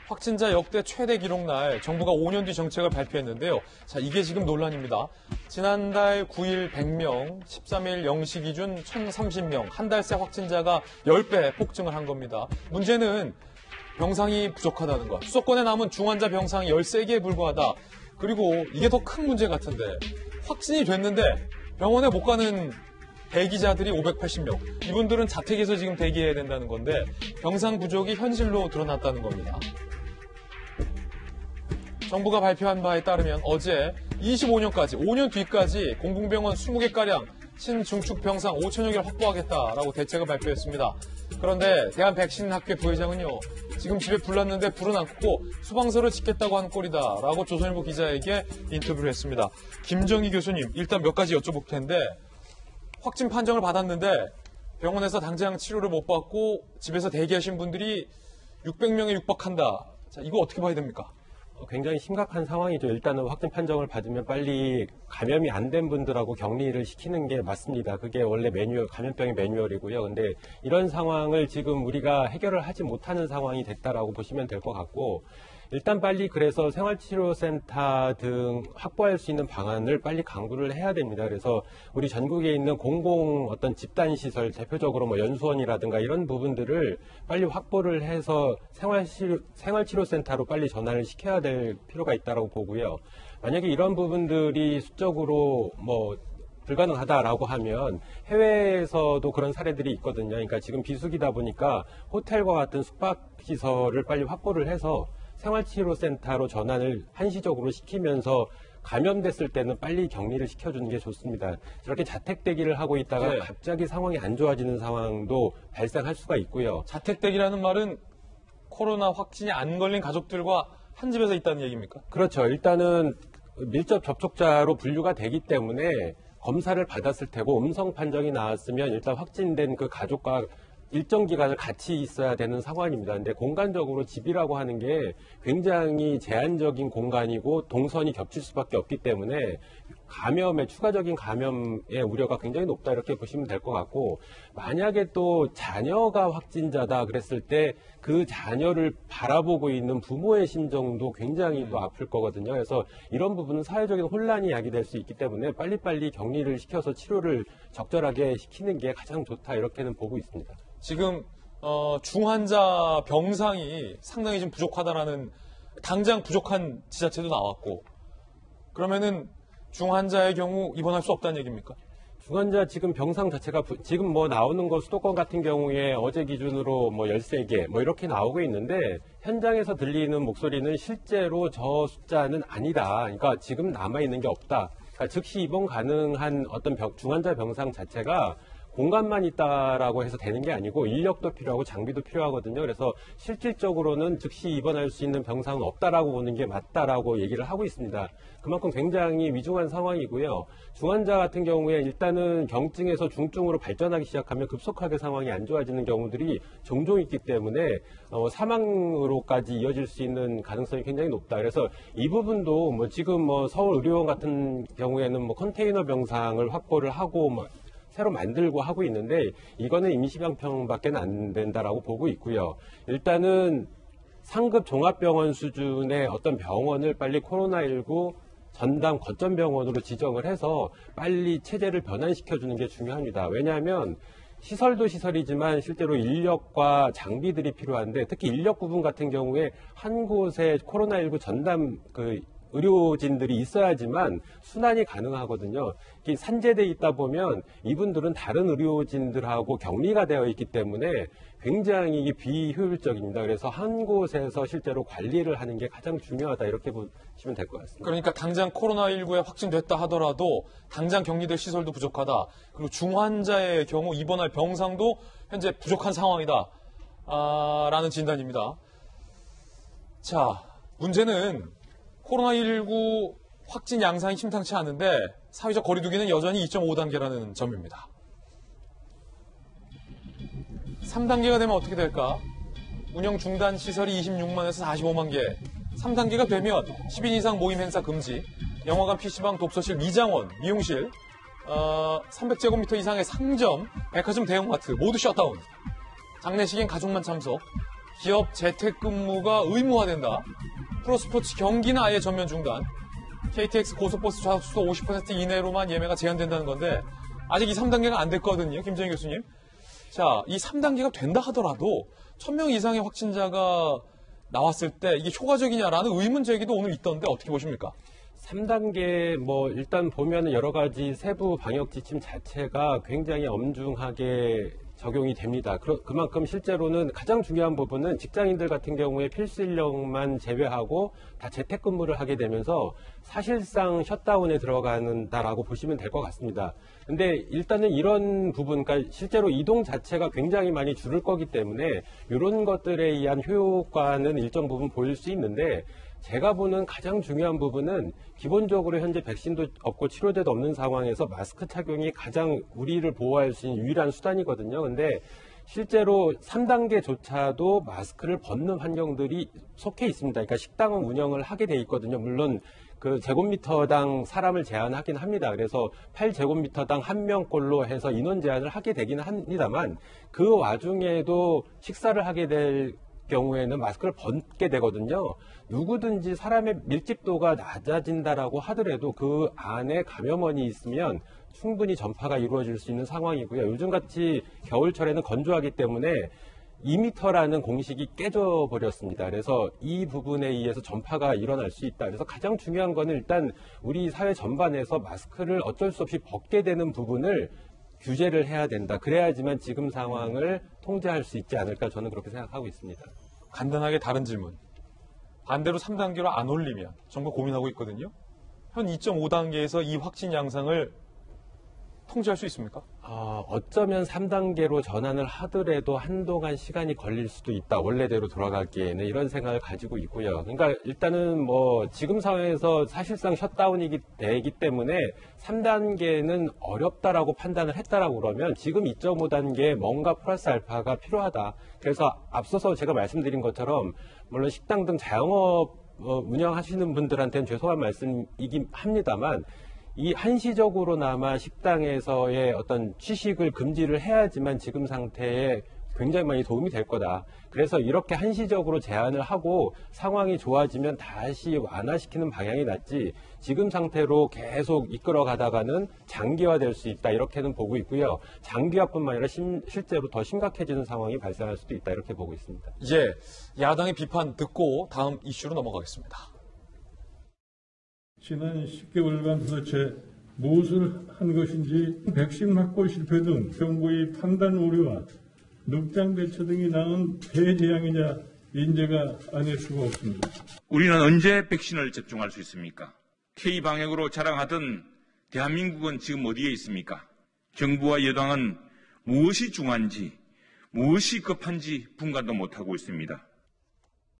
확진자 역대 최대 기록날 정부가 5년 뒤 정책을 발표했는데요. 자, 이게 지금 논란입니다. 지난달 9일 100명, 13일 0시 기준 1030명, 한 달 새 확진자가 10배 폭증을 한 겁니다. 문제는 병상이 부족하다는 것, 수도권에 남은 중환자 병상이 13개에 불과하다. 그리고 이게 더 큰 문제 같은데 확진이 됐는데 병원에 못 가는 대기자들이 580명. 이분들은 자택에서 지금 대기해야 된다는 건데 병상 부족이 현실로 드러났다는 겁니다. 정부가 발표한 바에 따르면 어제 25년까지, 5년 뒤까지 공공병원 20개가량 신중축 병상 5천여 개를 확보하겠다라고 대책을 발표했습니다. 그런데 대한백신학회 부회장은요. 지금 집에 불 났는데 불은 안 끄고 수방서를 짓겠다고 한 꼴이다라고 조선일보 기자에게 인터뷰를 했습니다. 김정희 교수님, 일단 몇 가지 여쭤볼 텐데 확진 판정을 받았는데 병원에서 당장 치료를 못 받고 집에서 대기하신 분들이 600명에 육박한다. 자, 이거 어떻게 봐야 됩니까? 굉장히 심각한 상황이죠. 일단은 확진 판정을 받으면 빨리 감염이 안 된 분들하고 격리를 시키는 게 맞습니다. 그게 원래 매뉴얼, 감염병의 매뉴얼이고요. 근데 이런 상황을 지금 우리가 해결을 하지 못하는 상황이 됐다라고 보시면 될 것 같고, 일단 빨리 그래서 생활치료센터 등 확보할 수 있는 방안을 빨리 강구를 해야 됩니다. 그래서 우리 전국에 있는 공공 어떤 집단시설, 대표적으로 뭐 연수원이라든가 이런 부분들을 빨리 확보를 해서 생활치료센터로 빨리 전환을 시켜야 될 필요가 있다고 보고요. 만약에 이런 부분들이 수적으로 뭐 불가능하다라고 하면 해외에서도 그런 사례들이 있거든요. 그러니까 지금 비수기다 보니까 호텔과 같은 숙박시설을 빨리 확보를 해서 생활치료센터로 전환을 한시적으로 시키면서 감염됐을 때는 빨리 격리를 시켜주는 게 좋습니다. 저렇게 자택대기를 하고 있다가 갑자기 상황이 안 좋아지는 상황도 발생할 수가 있고요. 자택대기라는 말은 코로나 확진이 안 걸린 가족들과 한 집에서 있다는 얘기입니까? 그렇죠. 일단은 밀접 접촉자로 분류가 되기 때문에 검사를 받았을 테고 음성 판정이 나왔으면 일단 확진된 그 가족과 일정 기간을 같이 있어야 되는 상황입니다. 근데 공간적으로 집이라고 하는 게 굉장히 제한적인 공간이고 동선이 겹칠 수밖에 없기 때문에 추가적인 감염의 우려가 굉장히 높다 이렇게 보시면 될 것 같고, 만약에 또 자녀가 확진자다 그랬을 때 그 자녀를 바라보고 있는 부모의 심정도 굉장히 또 아플 거거든요. 그래서 이런 부분은 사회적인 혼란이 야기될 수 있기 때문에 빨리빨리 격리를 시켜서 치료를 적절하게 시키는 게 가장 좋다 이렇게는 보고 있습니다. 지금 중환자 병상이 상당히 좀 부족하다라는, 당장 부족한 지자체도 나왔고, 그러면은 중환자의 경우 입원할 수 없다는 얘기입니까? 중환자 지금 병상 자체가 지금 뭐 나오는 거 수도권 같은 경우에 어제 기준으로 뭐 13개 뭐 이렇게 나오고 있는데, 현장에서 들리는 목소리는 실제로 저 숫자는 아니다. 그러니까 지금 남아있는 게 없다. 그러니까 즉시 입원 가능한 어떤 중환자 병상 자체가 공간만 있다라고 해서 되는 게 아니고 인력도 필요하고 장비도 필요하거든요. 그래서 실질적으로는 즉시 입원할 수 있는 병상은 없다라고 보는 게 맞다라고 얘기를 하고 있습니다. 그만큼 굉장히 위중한 상황이고요. 중환자 같은 경우에 일단은 경증에서 중증으로 발전하기 시작하면 급속하게 상황이 안 좋아지는 경우들이 종종 있기 때문에 사망으로까지 이어질 수 있는 가능성이 굉장히 높다. 그래서 이 부분도 뭐 지금 뭐 서울의료원 같은 경우에는 뭐 컨테이너 병상을 확보를 하고 새로 만들고 하고 있는데, 이거는 임시병평밖에 안 된다라고 보고 있고요. 일단은 상급 종합병원 수준의 어떤 병원을 빨리 코로나19 전담 거점병원으로 지정을 해서 빨리 체제를 변환시켜주는 게 중요합니다. 왜냐하면 시설도 시설이지만 실제로 인력과 장비들이 필요한데, 특히 인력 부분 같은 경우에 한 곳에 코로나19 전담 의료진들이 있어야지만 순환이 가능하거든요. 산재돼 있다 보면 이분들은 다른 의료진들하고 격리가 되어 있기 때문에 굉장히 비효율적입니다. 그래서 한 곳에서 실제로 관리를 하는 게 가장 중요하다 이렇게 보시면 될 것 같습니다. 그러니까 당장 코로나19에 확진됐다 하더라도 당장 격리될 시설도 부족하다. 그리고 중환자의 경우 입원할 병상도 현재 부족한 상황이다. 라는 진단입니다. 자, 문제는 코로나19 확진 양상이 심상치 않은데 사회적 거리두기는 여전히 2.5단계라는 점입니다. 3단계가 되면 어떻게 될까? 운영 중단 시설이 26만에서 45만 개. 3단계가 되면 10인 이상 모임 행사 금지, 영화관, PC방, 독서실, 미장원, 미용실, 300제곱미터 이상의 상점, 백화점, 대형마트 모두 셧다운. 장례식엔 가족만 참석. 기업 재택근무가 의무화된다. 프로스포츠 경기는 아예 전면 중단. KTX 고속버스 좌석수도 50% 이내로만 예매가 제한된다는 건데 아직 이 3단계가 안 됐거든요. 김정희 교수님. 자, 이 3단계가 된다 하더라도 1000명 이상의 확진자가 나왔을 때 이게 효과적이냐라는 의문 제기도 오늘 있던데 어떻게 보십니까? 3단계 일단 보면 여러 가지 세부 방역 지침 자체가 굉장히 엄중하게 적용이 됩니다. 그만큼 실제로는 가장 중요한 부분은 직장인들 같은 경우에 필수 인력만 제외하고 다 재택근무를 하게 되면서 사실상 셧다운에 들어간다라고 보시면 될 것 같습니다. 근데 일단은 이런 부분, 그러니까 실제로 이동 자체가 굉장히 많이 줄을 거기 때문에 이런 것들에 의한 효과는 일정 부분 보일 수 있는데 제가 보는 가장 중요한 부분은 기본적으로 현재 백신도 없고 치료제도 없는 상황에서 마스크 착용이 가장 우리를 보호할 수 있는 유일한 수단이거든요. 근데 실제로 3단계조차도 마스크를 벗는 환경들이 속해 있습니다. 그러니까 식당은 운영을 하게 돼 있거든요. 물론 그 제곱미터당 사람을 제한하긴 합니다. 그래서 8제곱미터당 1명꼴로 해서 인원 제한을 하게 되기는 합니다만 그 와중에도 식사를 하게 될 경우에는 마스크를 벗게 되거든요. 누구든지 사람의 밀집도가 낮아진다라고 하더라도 그 안에 감염원이 있으면 충분히 전파가 이루어질 수 있는 상황이고요. 요즘같이 겨울철에는 건조하기 때문에 2m라는 공식이 깨져버렸습니다. 그래서 이 부분에 의해서 전파가 일어날 수 있다. 그래서 가장 중요한 거는 일단 우리 사회 전반에서 마스크를 어쩔 수 없이 벗게 되는 부분을 규제를 해야 된다. 그래야지만 지금 상황을 통제할 수 있지 않을까 저는 그렇게 생각하고 있습니다. 간단하게 다른 질문. 반대로 3단계로 안 올리면 정부 고민하고 있거든요. 현 2.5단계에서 이 확진 양상을 통제할 수 있습니까? 어쩌면 3단계로 전환을 하더라도 한동안 시간이 걸릴 수도 있다. 원래대로 돌아가기에는 이런 생각을 가지고 있고요. 그러니까 일단은 지금 상황에서 사실상 셧다운이 되기 때문에 3단계는 어렵다라고 판단을 했다라고 그러면 지금 2.5단계에 뭔가 플러스 알파가 필요하다. 그래서 앞서서 제가 말씀드린 것처럼 물론 식당 등 자영업 운영하시는 분들한테는 죄송한 말씀이긴 합니다만 이 한시적으로나마 식당에서의 어떤 취식을 금지를 해야지만 지금 상태에 굉장히 많이 도움이 될 거다. 그래서 이렇게 한시적으로 제한을 하고 상황이 좋아지면 다시 완화시키는 방향이 낫지 지금 상태로 계속 이끌어 가다가는 장기화될 수 있다. 이렇게는 보고 있고요. 장기화뿐만 아니라 실제로 더 심각해지는 상황이 발생할 수도 있다. 이렇게 보고 있습니다. 예, 야당의 비판 듣고 다음 이슈로 넘어가겠습니다. 지난 10개월간 도대체 무엇을 한 것인지 백신 확보 실패 등 정부의 판단 오류와 늑장 대처 등이 낳은 대재앙이냐 인정가 아닐 수가 없습니다. 우리는 언제 백신을 접종할 수 있습니까? K방역으로 자랑하던 대한민국은 지금 어디에 있습니까? 정부와 여당은 무엇이 중요한지 무엇이 급한지 분간도 못하고 있습니다.